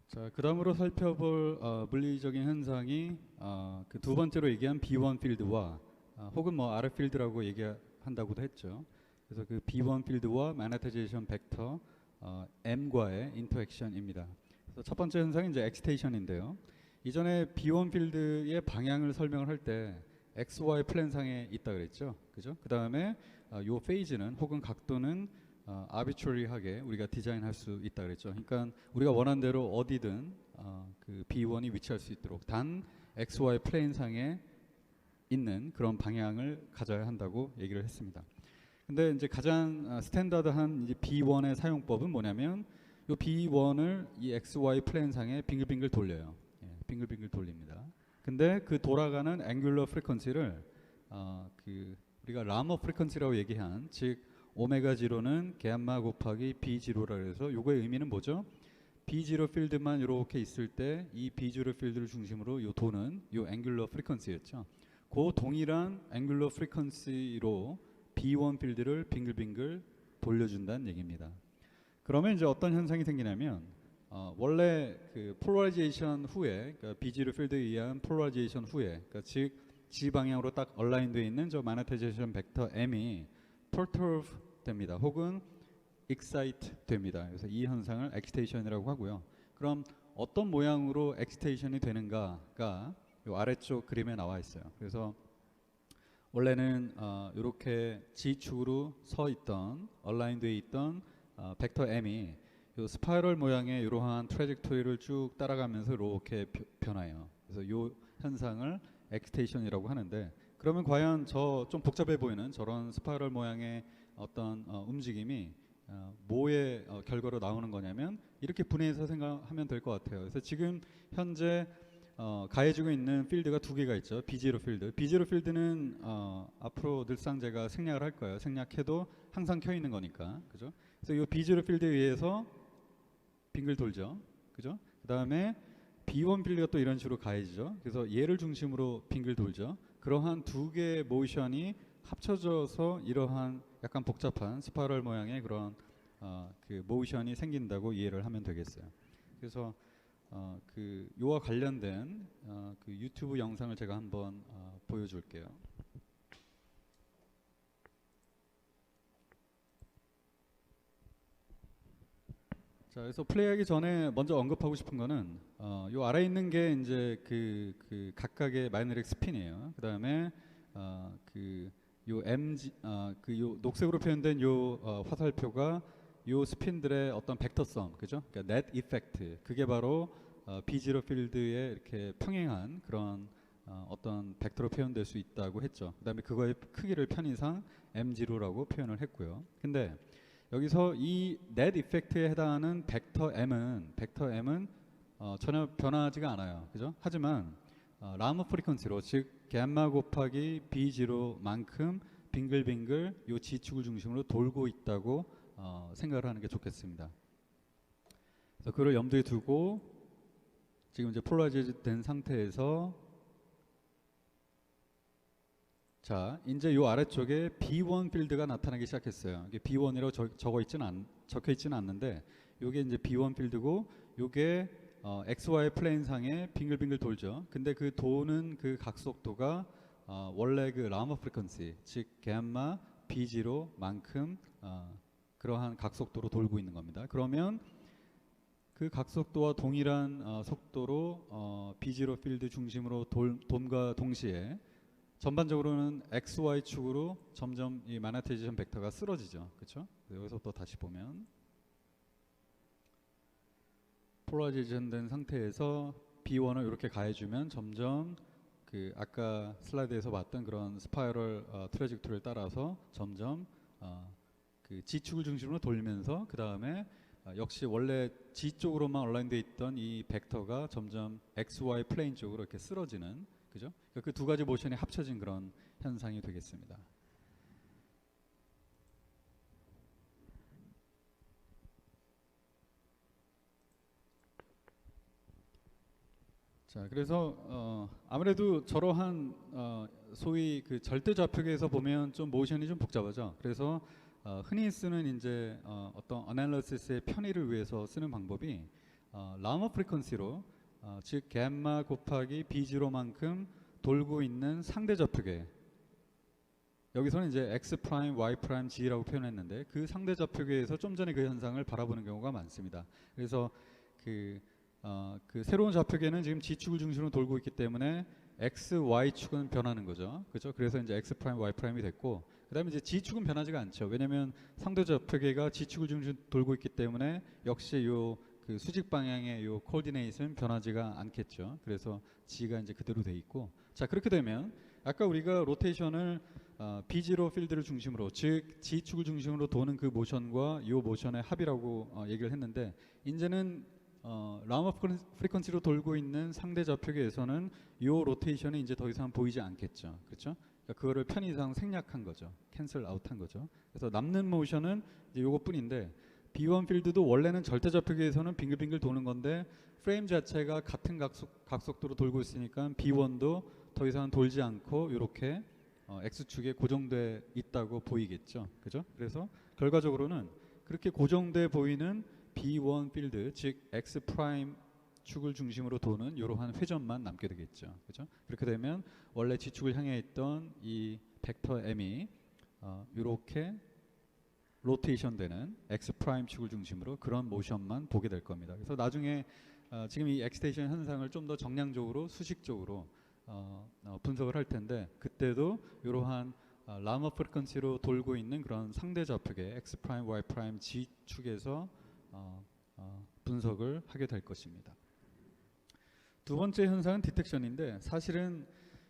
자, 그다음으로 살펴볼 물리적인 현상이 그 두 번째로 얘기한 B1 필드와 혹은 뭐 R 필드라고 얘기한다고도 했죠. 그래서 그 B1 필드와 마그네타이제이션 벡터 M과의 인터액션입니다. 그래서 첫 번째 현상이 이제 엑시테이션인데요. 이전에 B1 필드의 방향을 설명을 할 때 XY 플랜상에 있다 그랬죠. 그죠? 그다음에 요 페이지는 혹은 각도는 arbitrary하게 우리가 디자인할 수 있다 그랬죠. 그러니까 우리가 원하는 대로 어디든 그 B1이 위치할 수 있도록 단 XY 플레인상에 있는 그런 방향을 가져야 한다고 얘기를 했습니다. 근데 이제 가장 스탠다드한 이제 B1의 사용법은 뭐냐면 이 B1을 이 XY 플레인상에 빙글빙글 돌려요. 빙글빙글 돌립니다. 근데 그 돌아가는 앵귤러 프리퀀시를 그 우리가 라머 프리퀀시라고 얘기한 즉 오메가 제로는 gamma 곱하기 B 제로라 그래서 요거의 의미는 뭐죠? B 제로 필드만 이렇게 있을 때 이 B 제로 필드를 중심으로 요 도는 요 앵귤러 프리퀀시였죠. 그 동일한 앵귤러 프리퀀시로 B1 필드를 빙글빙글 돌려준다는 얘기입니다. 그러면 이제 어떤 현상이 생기냐면 원래 그 폴라리제이션 후에 그러니까 B 제로 필드에 의한 폴라리제이션 후에 그러니까 즉 G 방향으로 딱 얼라인되어 있는 저 마그네타이제이션 벡터 M이 perturb 됩니다. 혹은 excite 됩니다. 그래서 이 현상을 엑시테이션이라고 하고요. 그럼 어떤 모양으로 엑시테이션이 되는가가 이 아래쪽 그림에 나와 있어요. 그래서 원래는 이렇게 G축으로 서 있던 얼라인되어 있던 벡터 M이 이 스파이럴 모양의 이러한 트래젝토리를 쭉 따라가면서 이렇게 변해요. 그래서 이 현상을 엑시테이션이라고 하는데 그러면 과연 저 좀 복잡해 보이는 저런 스파이럴 모양의 어떤 움직임이 뭐의 결과로 나오는 거냐면 이렇게 분해해서 생각하면 될 것 같아요. 그래서 지금 현재 가해지고 있는 필드가 두 개가 있죠. B0 필드. B0 필드는 앞으로 늘상 제가 생략을 할 거예요. 생략해도 항상 켜 있는 거니까. 그죠? 그래서 이 B0 필드에 의해서 빙글 돌죠. 그죠? 그다음에 B1 필드가 또 이런 식으로 가해지죠. 그래서 얘를 중심으로 빙글 돌죠. 그러한 두 개의 모션이 합쳐져서 이러한 약간 복잡한 스파이럴 모양의 그런 그 모션이 생긴다고 이해를 하면 되겠어요. 그래서 그 요와 관련된 그 유튜브 영상을 제가 한번 보여줄게요. 자, 그래서 플레이하기 전에 먼저 언급하고 싶은 거는 요 아래 있는 게 이제 그 각각의 마이너릭 스핀이에요. 그다음에 그 요 MG 그 요 녹색으로 표현된 요 화살표가 요 스핀들의 어떤 벡터성, 그죠? 그러니까 net effect 그게 바로 B0 필드에 이렇게 평행한 그런 어떤 벡터로 표현될 수 있다고 했죠. 그다음에 그거의 크기를 편의상 M0라고 표현을 했고요. 근데 여기서 이 net effect에 해당하는 벡터 M은 전혀 변하지가 않아요. 그죠? 하지만 라머 프리퀀시로 즉 gamma 곱하기 B0만큼 빙글빙글 요 G축을 중심으로 돌고 있다고 생각을 하는 게 좋겠습니다. 그래서 그걸 염두에 두고 지금 이제 폴라리즈 된 상태에서 자, 이제 요 아래쪽에 B1 필드가 나타나기 시작했어요. 이게 B1이라고 적혀 있지는 않는데 요게 이제 B1 필드고 요게 XY 플레인상에 빙글빙글 돌죠. 근데 그 도는 그 각속도가 원래 그 라머 프리퀀시 즉 gamma B0만큼 그러한 각속도로 돌고 있는 겁니다. 그러면 그 각속도와 동일한 속도로 B0 필드 중심으로 돔과 동시에 전반적으로는 XY 축으로 점점 이 마그네타이제이션 벡터가 쓰러지죠. 그렇죠? 여기서 또 다시 보면 폴라리제이션 된 상태에서 B1을 이렇게 가해주면 점점 그 아까 슬라이드에서 봤던 그런 스파이럴 트래젝토리를 따라서 점점 그 G축을 중심으로 돌면서 그 다음에 역시 원래 G 쪽으로만 얼라인되어 있던 이 벡터가 점점 XY 플레인 쪽으로 이렇게 쓰러지는 그죠? 그러니까 그 두 가지 모션이 합쳐진 그런 현상이 되겠습니다. 자, 그래서 아무래도 저러한 소위 그 절대 좌표계에서 보면 좀 모션이 좀 복잡하죠. 그래서 흔히 쓰는 이제 어떤 어널리시스의 편의를 위해서 쓰는 방법이 라머 프리퀀시로 즉 갬마 곱하기 B0만큼 돌고 있는 상대 좌표계, 여기서는 이제 x 프라임, y 프라임, g라고 표현했는데 그 상대 좌표계에서 좀 전에 그 현상을 바라보는 경우가 많습니다. 그래서 그 새로운 좌표계는 지금 g축을 중심으로 돌고 있기 때문에 x, y축은 변하는 거죠. 그렇죠? 그래서 이제 x 프라임, y 프라임이 됐고, 그다음에 이제 g축은 변하지가 않죠. 왜냐하면 상대 좌표계가 g축을 중심으로 돌고 있기 때문에 역시 요 그 수직 방향의 요 코디네이트는 변하지가 않겠죠. 그래서 g가 이제 그대로 돼 있고, 자 그렇게 되면 아까 우리가 로테이션을 B0 필드를 중심으로, 즉 g축을 중심으로 도는 그 모션과 이 모션의 합이라고 얘기를 했는데, 이제는 라머 프리퀀시로 돌고 있는 상대 좌표계에서는 이 로테이션이 이제 더 이상 보이지 않겠죠. 그렇죠? 그러니까 그거를 편의상 생략한 거죠. 캔슬 아웃한 거죠. 그래서 남는 모션은 이제 요것뿐인데, B1 필드도 원래는 절대 좌표계에서는 빙글빙글 도는 건데 프레임 자체가 같은 각속도로 돌고 있으니까 B1도 더 이상 돌지 않고 이렇게 X축에 고정돼 있다고 보이겠죠. 그죠? 그래서 결과적으로는 그렇게 고정돼 보이는 B1 필드, 즉 X 프라임 축을 중심으로 도는 이러한 회전만 남게 되겠죠. 그죠? 그렇게 되면 원래 G축을 향해 있던 이 벡터 M이 이렇게 로테이션 되는 X 프라임 축을 중심으로 그런 모션만 보게 될 겁니다. 그래서 나중에 지금 이 엑스테이션 현상을 좀 더 정량적으로, 수식적으로 분석을 할 텐데, 그때도 이러한 라머 프리퀀시로 돌고 있는 그런 상대 좌표계 x 프라임, y 프라임, g 축에서 분석을 하게 될 것입니다. 두 번째 현상은 디텍션인데, 사실은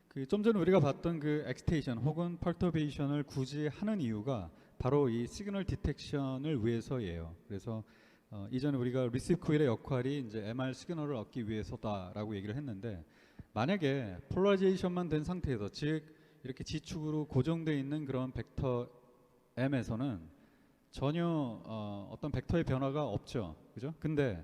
그 좀 전에 우리가 봤던 그 엑스테이션 혹은 펄터베이션을 굳이 하는 이유가 바로 이 시그널 디텍션을 위해서예요. 그래서 이전에 우리가 리시브 코일의 역할이 이제 MR 시그널을 얻기 위해서다라고 얘기를 했는데, 만약에 폴라리제이션만 된 상태에서, 즉 이렇게 G축으로 고정되어 있는 그런 벡터 M에서는 전혀 어떤 벡터의 변화가 없죠. 그죠? 근데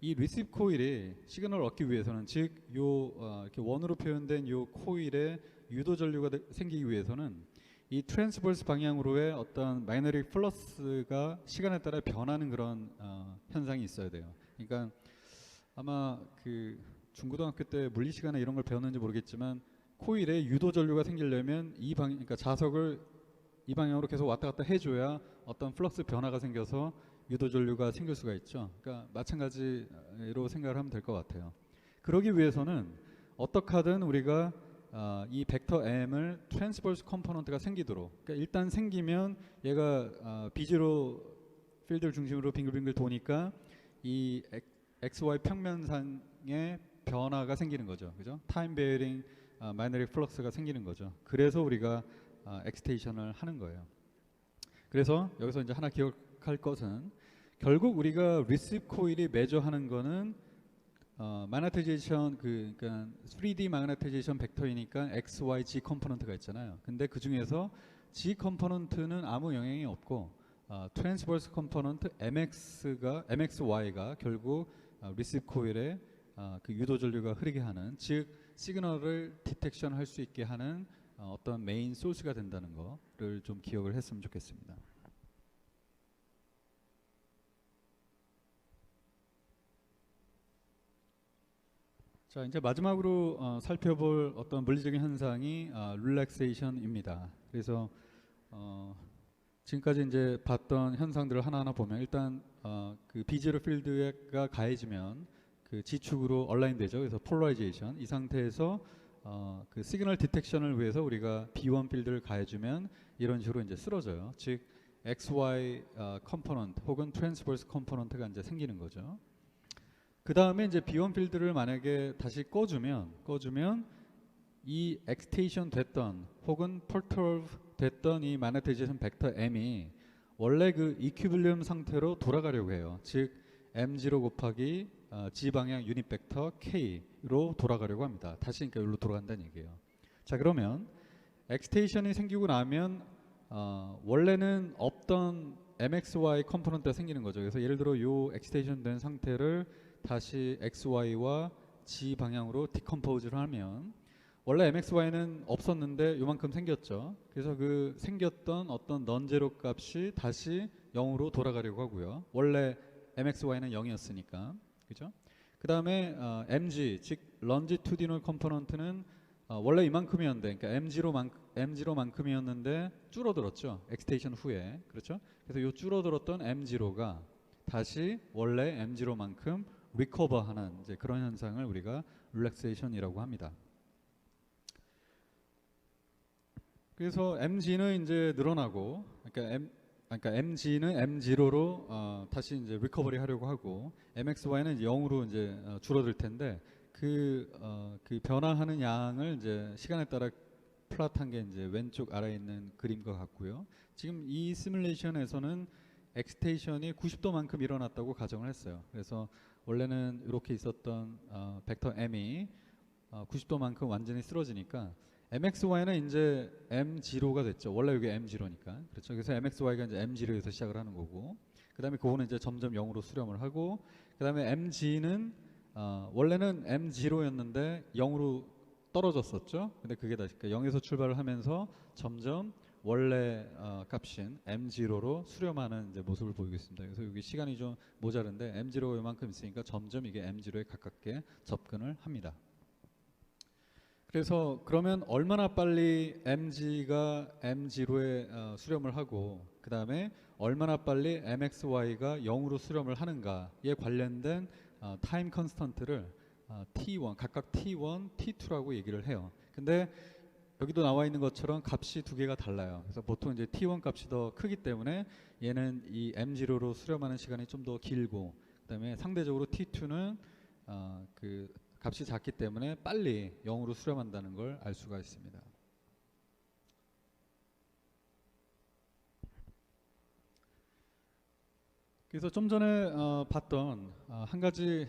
이 리시브 코일이 시그널을 얻기 위해서는, 즉 이렇게 원으로 표현된 요 코일에 유도 전류가 생기기 위해서는 이 트랜스버스 방향으로의 어떤 마이너릭 플러스가 시간에 따라 변하는 그런 현상이 있어야 돼요. 그러니까 아마 그 중고등학교 때 물리 시간에 이런 걸 배웠는지 모르겠지만, 코일에 유도 전류가 생기려면 그러니까 자석을 이 방향으로 계속 왔다 갔다 해줘야 어떤 플럭스 변화가 생겨서 유도 전류가 생길 수가 있죠. 그러니까 마찬가지로 생각을 하면 될 것 같아요. 그러기 위해서는 어떻게 하든 우리가 이 벡터 M을 트랜스버스 컴포넌트가 생기도록, 그러니까 일단 생기면 얘가 B0 필드를 중심으로 빙글빙글 도니까 이 XY 평면상의 변화가 생기는 거죠. 그죠? 타임 베어링 마이너릭 플럭스가 생기는 거죠. 그래서 우리가 엑스테이션을 하는 거예요. 그래서 여기서 이제 하나 기억할 것은, 결국 우리가 리시브 코일이 매저하는 거는 마그네타이제이션, 그러니까 3D 마그네타이제이션 벡터이니까 X, Y, G 컴포넌트가 있잖아요. 근데 그 중에서 G 컴포넌트는 아무 영향이 없고 트랜스버스 컴포넌트 MXY가 결국 리시브 코일에 그 유도 전류가 흐르게 하는, 즉 시그널을 디텍션 할 수 있게 하는 어떤 메인 소스가 된다는 거를 좀 기억을 했으면 좋겠습니다. 자, 이제 마지막으로 살펴볼 어떤 물리적인 현상이 릴렉세이션입니다. 그래서 지금까지 이제 봤던 현상들을 하나하나 보면, 일단 그 B0 필드가 가해지면 그 G축으로 얼라인 되죠. 그래서 폴라리제이션, 이 상태에서 그 시그널 디텍션을 위해서 우리가 B1 필드를 가해주면 이런 식으로 이제 쓰러져요. 즉 XY 컴포넌트 혹은 트랜스버스 컴포넌트가 이제 생기는 거죠. 그 다음에 이제 B1 필드를 만약에 다시 꺼주면 이 엑스테이션 됐던 혹은 펄터브 됐던 이 마그네타이제이션 벡터 M이 원래 그 이퀴빌리엄 상태로 돌아가려고 해요. 즉 M0 곱하기 G 방향 유닛 벡터 K로 돌아가려고 합니다. 다시 그러니까 여기로 돌아간다는 얘기예요. 자, 그러면 엑스테이션이 생기고 나면 원래는 없던 MXY 컴포넌트가 생기는 거죠. 그래서 예를 들어 요 엑스테이션 된 상태를 다시 XY와 G 방향으로 디컴포즈를 하면 원래 MXY는 없었는데 요만큼 생겼죠. 그래서 그 생겼던 어떤 넌제로 값이 다시 0으로 돌아가려고 하고요. 원래 MXY는 0이었으니까. 그죠? 그 다음에 mg, 즉 longitudinal component는 원래 이만큼이었는데, 그러니까 m0만큼이었는데 줄어들었죠. 엑스테이션 후에. 그렇죠? 그래서 이 줄어들었던 m0가 다시 원래 m0만큼 리커버하는 이제 그런 현상을 우리가 릴렉세이션이라고 합니다. 그래서 mg는 이제 늘어나고, 그러니까 mg는 m0로 다시 이제 리커버리 하려고 하고, mxy는 0으로 이제 줄어들 텐데, 그 변화하는 양을 이제 시간에 따라 플롯한 게 이제 왼쪽 아래에 있는 그림과 같고요. 지금 이 시뮬레이션에서는 엑스테이션이 90도만큼 일어났다고 가정을 했어요. 그래서 원래는 이렇게 있었던 벡터 m이 90도만큼 완전히 쓰러지니까 mxy는 이제 m0가 됐죠. 원래 이게 m0니까. 그렇죠. 그래서 mxy가 이제 m0에서 시작을 하는 거고, 그 다음에 그거는 이제 점점 0으로 수렴을 하고, 그 다음에 mg는 원래는 m0였는데 0으로 떨어졌었죠. 근데 그게 다시 0에서 출발을 하면서 점점 원래 값인 m0로 수렴하는 이제 모습을 보이고 있습니다. 그래서 여기 시간이 좀 모자른데 m0가 이만큼 있으니까 점점 이게 m0에 가깝게 접근을 합니다. 그래서 그러면 얼마나 빨리 mg가 m0에 수렴을 하고, 그 다음에 얼마나 빨리 mxy가 0으로 수렴을 하는가에 관련된 타임 컨스턴트를 t1, 각각 t1, t2라고 얘기를 해요. 근데 여기도 나와 있는 것처럼 값이 두 개가 달라요. 그래서 보통 이제 t1 값이 더 크기 때문에 얘는 이 m0로 수렴하는 시간이 좀 더 길고, 그다음에 상대적으로 t2는 그 값이 작기 때문에 빨리 0으로 수렴한다는 걸 알 수가 있습니다. 그래서 좀 전에 봤던 한 가지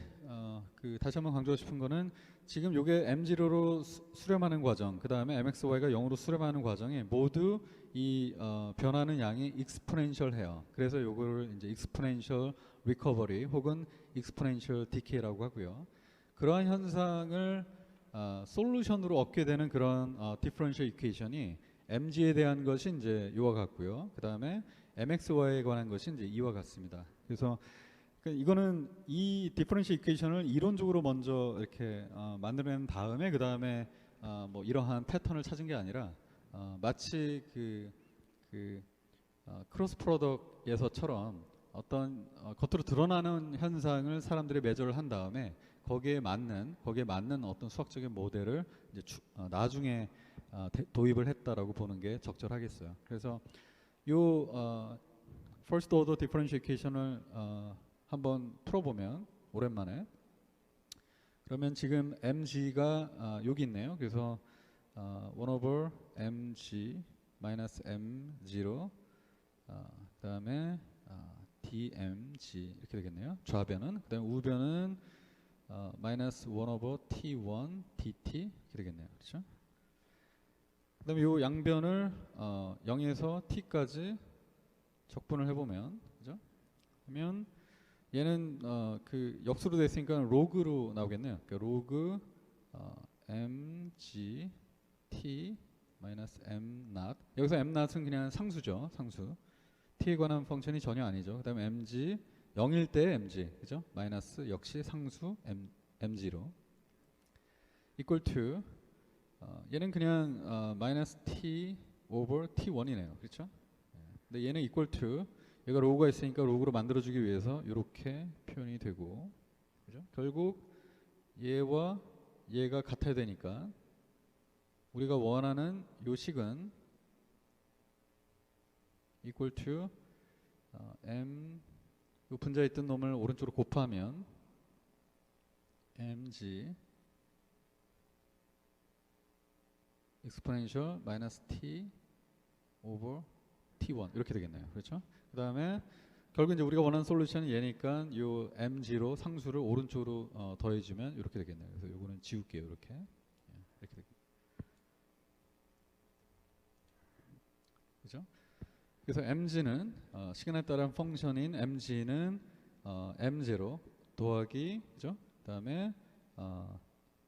다시 한번 강조하고 싶은 거는, 지금 이게 m0로 수렴하는 과정, 그 다음에 mxy가 0으로 수렴하는 과정이 모두 이 변하는 양이 익스포넨셜해요. 그래서 요거를 이제 익스포넨셜 리커버리 혹은 익스포넨셜 디케이라고 하고요. 그러한 현상을 솔루션으로 얻게 되는 그런 디퍼런셜 이퀘이션이 mg에 대한 것이 이제 이와 같고요. 그 다음에 mxy에 관한 것이 이제 이와 같습니다. 그래서 이거는 이 디퍼런셜 이퀘이션을 이론적으로 먼저 이렇게 만들어낸 다음에 그 다음에 뭐 이러한 패턴을 찾은 게 아니라 마치 크로스 프로덕트에서처럼 어떤 겉으로 드러나는 현상을 사람들이 매저를 한 다음에 거기에 맞는 어떤 수학적인 모델을 이제 나중에 도입을 했다라고 보는 게 적절하겠어요. 그래서 요 first order differential equation을 한번 풀어보면 오랜만에, 그러면 지금 mg가 여기 있네요. 그래서 1 over mg 마이너스 m0 그 다음에 dmg 이렇게 되겠네요. 좌변은, 그 다음에 우변은 마이너스 1 over t1 dt 이렇게 되겠네요. 그렇죠? 그 다음에 이 양변을 0에서 t까지 적분을 해보면, 그죠? 그러면 얘는 그 역수로 됐으니까 로그로 나오겠네요. 그러니까 로그 mg t 마이너스 m not, 여기서 m not은 그냥 상수죠. 상수. t에 관한 펑션이 전혀 아니죠. 그 다음에 mg 0일 때 mg, 그죠? 마이너스 역시 상수 mg로 equal to 얘는 그냥 마이너스 t over t1이네요. 그렇죠? 근데 얘는 equal to, 얘가 로그가 있으니까 로그로 만들어주기 위해서 이렇게 표현이 되고, 그죠? 결국 얘와 얘가 같아야 되니까 우리가 원하는 요 식은 equal to m, 요 분자에 있던 놈을 오른쪽으로 곱하면 mg exponential 마이너스 t over t1 이렇게 되겠네요. 그렇죠? 그 다음에 결국 이제 우리가 원하는 솔루션이 얘니까 요 m0 상수를 오른쪽으로 더해주면 이렇게 되겠네요. 그래서 요거는 지울게요. 이렇게 되겠네요. 그죠? 그래서 mg는 시간에 따른 펑션인 mg는 m0 더하기, 그죠? 그다음에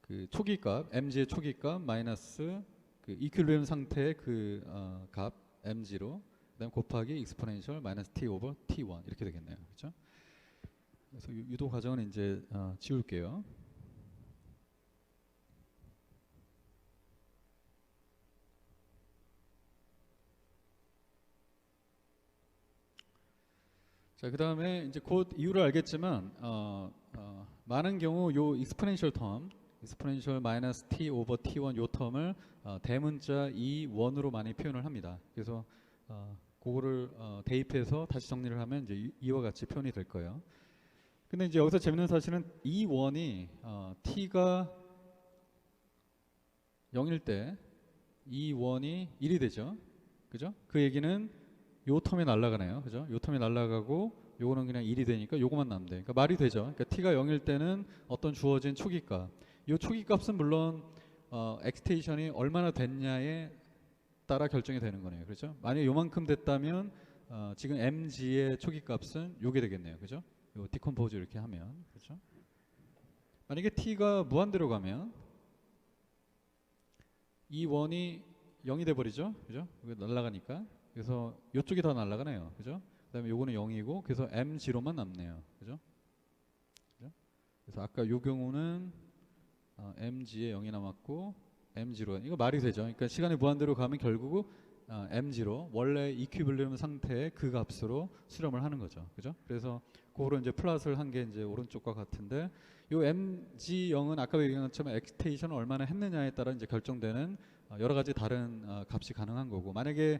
그 초기값 mg의 초기값 마이너스 그 이퀄리brium 상태의 그 값 m0, 그다음 곱하기 익스포넨셜 마이너스 t 오버 t1 이렇게 되겠네요. 그렇죠? 그래서 유도 과정은 이제 지울게요. 자, 그 다음에 이제 곧 이유를 알겠지만 많은 경우 요 익스포넨셜 텀, 익스포넨셜 마이너스 t 오버 t1 요 텀을 대문자 e1으로 많이 표현을 합니다. 그래서 그거를 대입해서 다시 정리를 하면 이제 이와 같이 표현이 될 거예요. 근데 이제 여기서 재밌는 사실은 e1이 t가 0일 때 e1이 1이 되죠. 그죠? 그 얘기는 요 텀이 날아가네요. 그죠? 요 텀이 날아가고 요거는 그냥 1이 되니까 요거만 남대. 그러니까 말이 되죠. 그러니까 t가 0일 때는 어떤 주어진 초기값. 요 초기값은 물론 엑스테이션이 얼마나 됐냐에 따라 결정이 되는 거네요. 그렇죠? 만약에 요만큼 됐다면 지금 mg의 초기값은 요게 되겠네요. 그죠? 요 디컴포즈 이렇게 하면. 그렇죠? 만약에 t가 무한대로 가면 이 원이 0이 돼 버리죠. 그죠? 이거 날아가니까. 그래서 이쪽이 다 날아가네요. 그죠? 그다음에 요거는 0이고 그래서 m0만 남네요. 그죠? 그죠? 그래서 아까 요 경우는 mg에 0이 남았고 m0 이거 말이 되죠. 그러니까 시간이 무한대로 가면 결국 m0 원래 이퀴블리엄 상태의 그 값으로 수렴을 하는 거죠. 그죠? 그래서 그거로 이제 플러스를 한 게 이제 오른쪽과 같은데 요 mg0은 아까 얘기한 것처럼 엑스테이션을 얼마나 했느냐에 따라 이제 결정되는 여러 가지 다른 값이 가능한 거고 만약에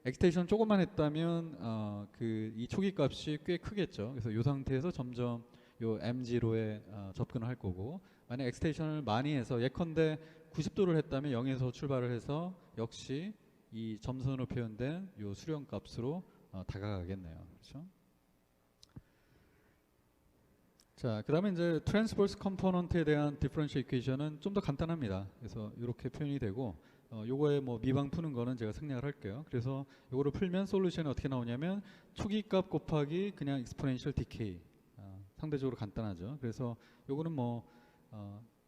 엑스테이션 조금만 했다면 이 초기 값이 꽤 크겠죠. 그래서 이 상태에서 점점 요 m0에 접근을 할 거고 만약 엑스테이션을 많이 해서 예컨대 90도를 했다면 0에서 출발을 해서 역시 이 점선으로 표현된 요 수렴 값으로 다가가겠네요. 그렇죠? 자, 그다음에 이제 트랜스버스 컴포넌트에 대한 디퍼런셜 이퀘이션은 좀 더 간단합니다. 그래서 이렇게 표현이 되고 요거에 뭐 미방 푸는 거는 제가 생략을 할게요. 그래서 요거를 풀면 솔루션이 어떻게 나오냐면 초기값 곱하기 그냥 익스포넨셜 디케이 상대적으로 간단하죠. 그래서 요거는 뭐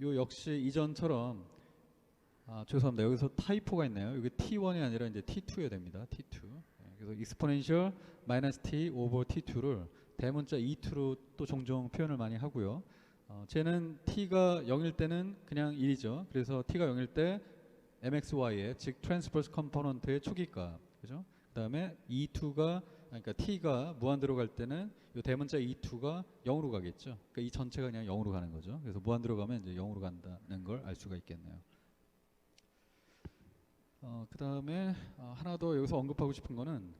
요 역시 이전처럼 죄송합니다. 여기서 타이포가 있네요. 여기 T1이 아니라 이제 T2야 됩니다. T2. 그래서 익스포넨셜 마이너스 T 오버 T2를 대문자 E2로 또 종종 표현을 많이 하고요. 쟤는 T가 0일 때는 그냥 1이죠. 그래서 T가 0일 때 MXY의 즉 트랜스버스 컴포넌트의 초기값. 그죠? 그다음에 E2가 그러니까 T가 무한대로 갈 때는 이 대문자 E2가 0으로 가겠죠. 그러니까 이 전체가 그냥 0으로 가는 거죠. 그래서 무한대로 가면 이제 0으로 간다는 걸 알 수가 있겠네요. 그 다음에 하나 더 여기서 언급하고 싶은 거는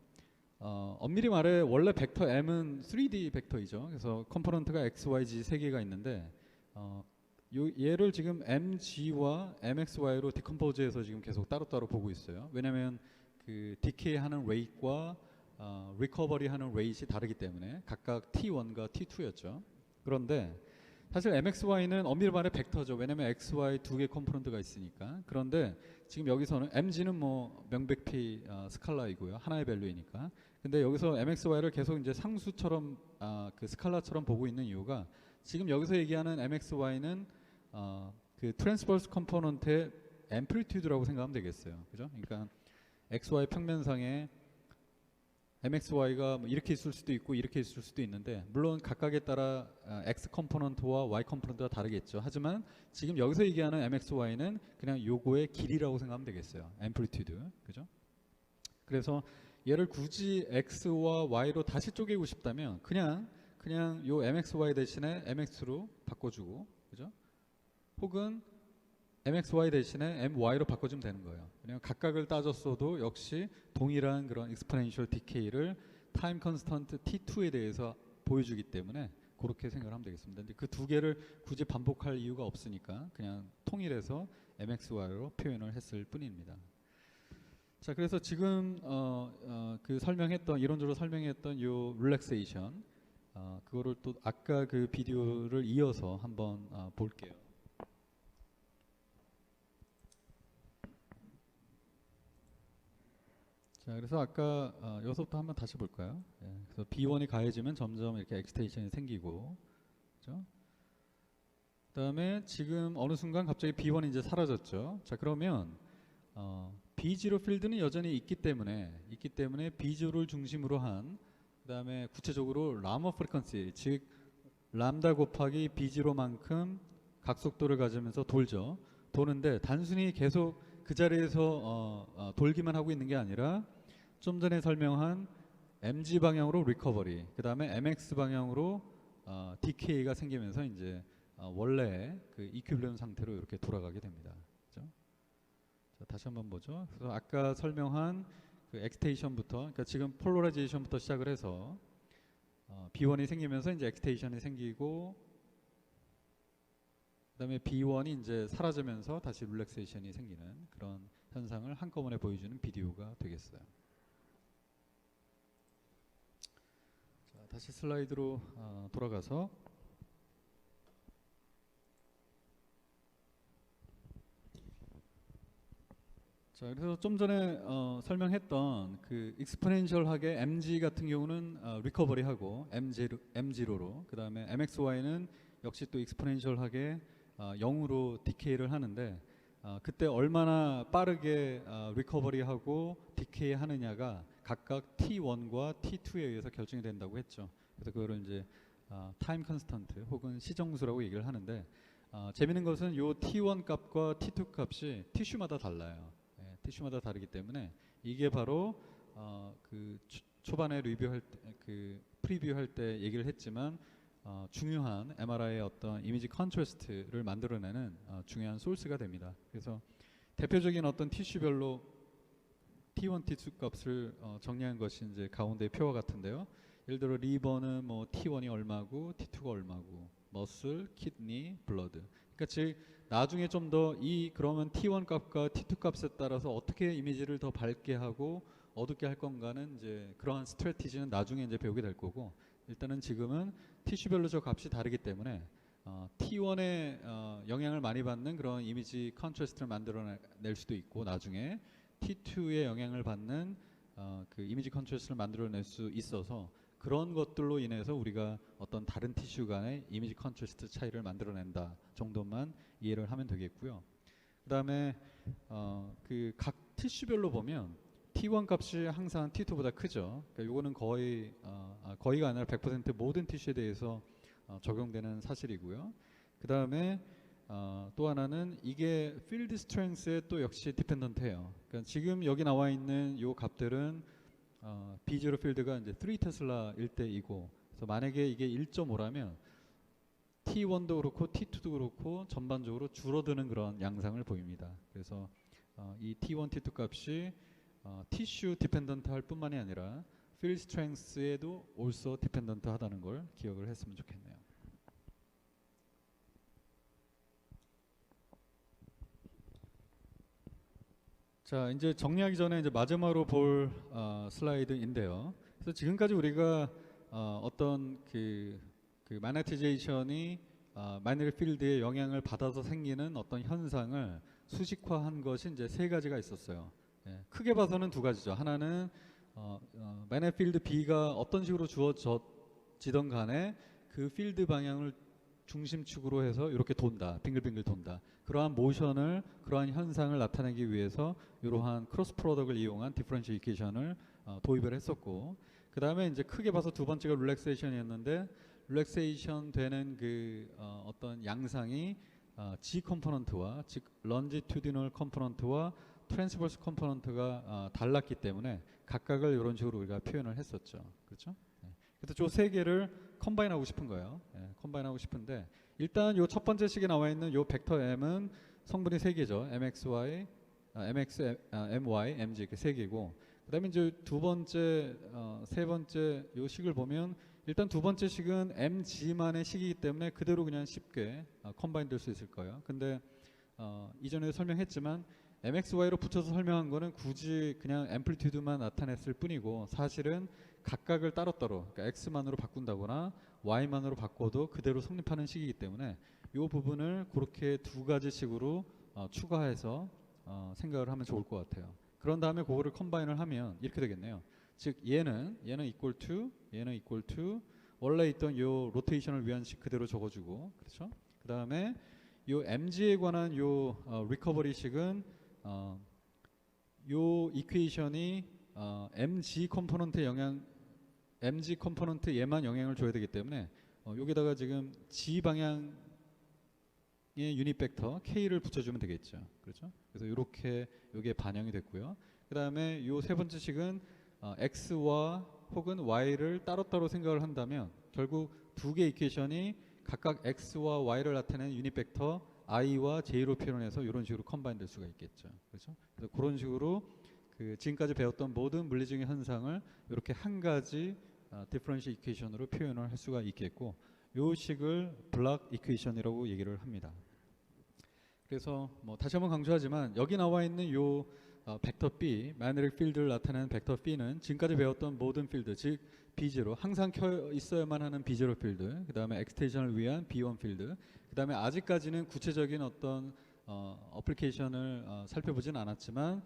엄밀히 말해 원래 벡터 m은 3D 벡터이죠. 그래서 컴포넌트가 x, y, z 세 개가 있는데 얘를 지금 mg와 mxy로 디컴포즈해서 지금 계속 따로따로 보고 있어요. 왜냐하면 그 디케이 하는 레이트와 리커버리 하는 레이트이 다르기 때문에 각각 t1과 t2였죠. 그런데 사실 mxy는 엄밀히 말해 벡터죠. 왜냐면 xy 두 개 컴포넌트가 있으니까. 그런데 지금 여기서는 mg는 뭐 명백히 스칼라이고요. 하나의 밸류이니까. 근데 여기서 mxy를 계속 이제 상수처럼 그 스칼라처럼 보고 있는 이유가 지금 여기서 얘기하는 mxy는 그 트랜스버스 컴포넌트의 앰플리튜드라고 생각하면 되겠어요. 그죠? 그러니까 xy 평면상에 mxy가 뭐 이렇게 있을 수도 있고 이렇게 있을 수도 있는데 물론 각각에 따라 x 컴포넌트와 y 컴포넌트가 다르겠죠. 하지만 지금 여기서 얘기하는 mxy는 그냥 요거의 길이라고 생각하면 되겠어요. 앰플리튜드. 그죠? 그래서 얘를 굳이 x와 y로 다시 쪼개고 싶다면 그냥 요 mxy 대신에 mx로 바꿔주고 그죠? 혹은 mxy 대신에 my로 바꿔주면 되는 거예요. 왜냐면 각각을 따졌어도 역시 동일한 그런 exponential decay를 타임 컨스턴트 t2에 대해서 보여주기 때문에 그렇게 생각을 하면 되겠습니다. 근데 그 두 개를 굳이 반복할 이유가 없으니까 그냥 통일해서 mxy로 표현을 했을 뿐입니다. 자, 그래서 지금 그 설명했던 이론적으로 설명했던 요 릴렉세이션 그거를 또 아까 그 비디오를 이어서 한번 볼게요. 자, 그래서 아까 여기서부터 한번 다시 볼까요? 예, 그래서 B1이 가해지면 점점 이렇게 엑스테이션이 생기고, 그렇죠? 그다음에 지금 어느 순간 갑자기 B1이 이제 사라졌죠. 자, 그러면 B0 필드는 여전히 있기 때문에 B0를 중심으로 한 그다음에 구체적으로 라머 프리퀀시 즉 람다 곱하기 b0만큼 각속도를 가지면서 돌죠. 도는데 단순히 계속 그 자리에서 돌기만 하고 있는 게 아니라 좀 전에 설명한 mg 방향으로 리커버리, 그 다음에 mx 방향으로 DK가 생기면서 이제 원래 그 이퀴블리엄 상태로 이렇게 돌아가게 됩니다. 그렇죠? 자, 다시 한번 보죠. 그래서 아까 설명한 그 엑스테이션부터, 그러니까 지금 폴러라이제이션부터 시작을 해서 B1이 생기면서 이제 엑스테이션이 생기고, 그다음에 B1이 이제 사라지면서 다시 릴렉세이션이 생기는 그런 현상을 한꺼번에 보여주는 비디오가 되겠어요. 자, 다시 슬라이드로 돌아가서 자, 그래서 좀 전에 설명했던 그 익스포넨셜하게 MG 같은 경우는 리커버리하고 M0로, 그 다음에 MXY는 역시 또 익스포넨셜하게 0으로 디케이를 하는데, 그때 얼마나 빠르게 리커버리하고 디케이 하느냐가 각각 T1과 T2에 의해서 결정이 된다고 했죠. 그래서 그거를 이제 타임 컨스턴트 혹은 시정수라고 얘기를 하는데, 재밌는 것은 요 T1 값과 T2 값이 티슈마다 달라요. 티슈마다 다르기 때문에 이게 바로 그 초반에 리뷰할 때, 그 프리뷰 할 때 얘기를 했지만 중요한 MRI의 어떤 이미지 컨트라스트를 만들어내는 중요한 소스가 됩니다. 그래서 대표적인 어떤 티슈별로 T1, T2 값을 정리한 것이 이제 가운데 표와 같은데요. 예를 들어 리버는 뭐 T1이 얼마고 T2가 얼마고, 머슬, 키드니, 블러드. 그러니까 즉 나중에 좀 더 이 그러면 T1 값과 T2 값에 따라서 어떻게 이미지를 더 밝게 하고 어둡게 할 건가는 이제 그러한 스트래티지는 나중에 이제 배우게 될 거고, 일단은 지금은 티슈별로 저 값이 다르기 때문에 T1에 영향을 많이 받는 그런 이미지 컨트라스트를 만들어낼 수도 있고, 나중에 T2에 영향을 받는 그 이미지 컨트라스트를 만들어낼 수 있어서 그런 것들로 인해서 우리가 어떤 다른 티슈 간의 이미지 컨트라스트 차이를 만들어낸다 정도만 이해를 하면 되겠고요. 그 다음에 그 각 티슈별로 보면 T1 값이 항상 T2보다 크죠. 그러니까 이거는 거의가 아니라 100% 모든 티슈에 대해서 적용되는 사실이고요. 그 다음에 또 하나는 이게 필드 스트렝스에 또 역시 디펜던트해요. 그러니까 지금 여기 나와 있는 요 값들은 B0 필드가 이제 3 테슬라일 때이고, 그래서 만약에 이게 1.5라면 T1도 그렇고 T2도 그렇고 전반적으로 줄어드는 그런 양상을 보입니다. 그래서 이 T1, T2 값이 티슈 디펜던트 할 뿐만이 아니라 필드 스트렝스에도 also 디펜던트 하다는 걸 기억을 했으면 좋겠네요. 자, 이제 정리하기 전에 이제 마지막으로 볼 슬라이드인데요. 그래서 지금까지 우리가 어떤 그 마그네티제이션이 마그네틱 필드에 영향을 받아서 생기는 어떤 현상을 수식화한 것이 이제 세 가지가 있었어요. 크게 봐서는 두 가지죠. 하나는 마그네틱 필드 B가 어떤 식으로 주어지던 간에 그 필드 방향을 중심축으로 해서 이렇게 돈다, 빙글빙글 돈다. 그러한 모션을, 그러한 현상을 나타내기 위해서 이러한 크로스 프로덕을 이용한 디퍼런셜 이퀘이션을 도입을 했었고, 그 다음에 이제 크게 봐서 두 번째가 릴렉세이션이었는데, 릴렉세이션 되는 그 어떤 양상이 G 컴포넌트와, 즉 런지튜디널 컴포넌트와 트랜스버스 컴포넌트가 달랐기 때문에 각각을 이런 식으로 우리가 표현을 했었죠. 그렇죠? 그래서 저 세 개를 컴바인하고 싶은 거예요. 컴바인하고 싶은데, 일단 요 첫 번째 식에 나와 있는 요 벡터 M은 성분이 세 개죠. MXY, MY, MG 이렇게 세 개고, 그다음에 이제 두 번째, 세 번째 요 식을 보면 일단 두 번째 식은 MG만의 식이기 때문에 그대로 그냥 쉽게 컴바인 될 수 있을 거예요. 근데 이전에 설명했지만 MXY로 붙여서 설명한 거는 굳이 그냥 앰플리튜드만 나타냈을 뿐이고, 사실은 각각을 따로따로, 그러니까 X만으로 바꾼다거나 Y만으로 바꿔도 그대로 성립하는 식이기 때문에 이 부분을 그렇게 두 가지 식으로 추가해서 생각을 하면 좋을 것 같아요. 그런 다음에 그거를 컴바인을 하면 이렇게 되겠네요. 즉 얘는 equal to, 얘는 equal to 원래 있던 요 로테이션을 위한 식 그대로 적어주고, 그렇죠? 그 다음에 요 MG에 관한 요 리커버리 식은 요 이퀘이션이 MG 컴포넌트 얘만 영향을 줘야 되기 때문에 여기다가 지금 G 방향의 유닛 벡터 K를 붙여주면 되겠죠. 그렇죠? 그래서 이렇게 여기에 반영이 됐고요. 그 다음에 이 세 번째 식은 X와 혹은 Y를 따로따로 생각을 한다면 결국 두 개의 이퀘이션이 각각 X와 Y를 나타내는 유닛 벡터 I와 J로 표현해서 이런 식으로 컴바인 될 수가 있겠죠. 그렇죠? 그래서 그런 식으로 그 지금까지 배웠던 모든 물리적인 현상을 이렇게 한 가지 디퍼런셜 이퀘이션으로 표현을 할 수가 있겠고, 이 식을 블락 이퀘이션이라고 얘기를 합니다. 그래서 뭐 다시 한번 강조하지만 여기 나와 있는 요 벡터 B, 마그네틱 필드를 나타내는 벡터 B는 지금까지 배웠던 모든 필드, 즉 B0, 항상 켜 있어야만 하는 B0 필드, 그 다음에 엑스텐션을 위한 B1 필드, 그 다음에 아직까지는 구체적인 어떤 어플리케이션을 살펴보진 않았지만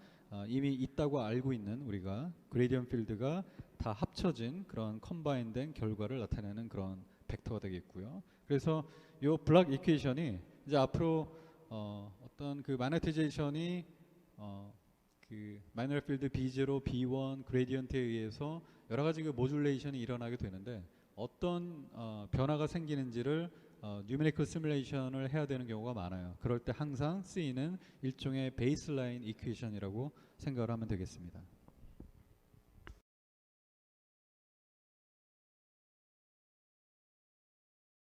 이미 있다고 알고 있는 우리가 그레디언 필드가 다 합쳐진 그런 컴바인된 결과를 나타내는 그런 벡터가 되겠고요. 그래서 이 블락 이퀘이션이 이제 앞으로 어떤 그 마그네티제이션이 그 마이너리 필드 B0, B1 그레디언트에 의해서 여러 가지 그 모듈레이션이 일어나게 되는데 어떤 변화가 생기는지를 뉴메리컬 시뮬레이션을 해야 되는 경우가 많아요. 그럴 때 항상 쓰이는 일종의 베이스라인 이퀘이션이라고 생각을 하면 되겠습니다.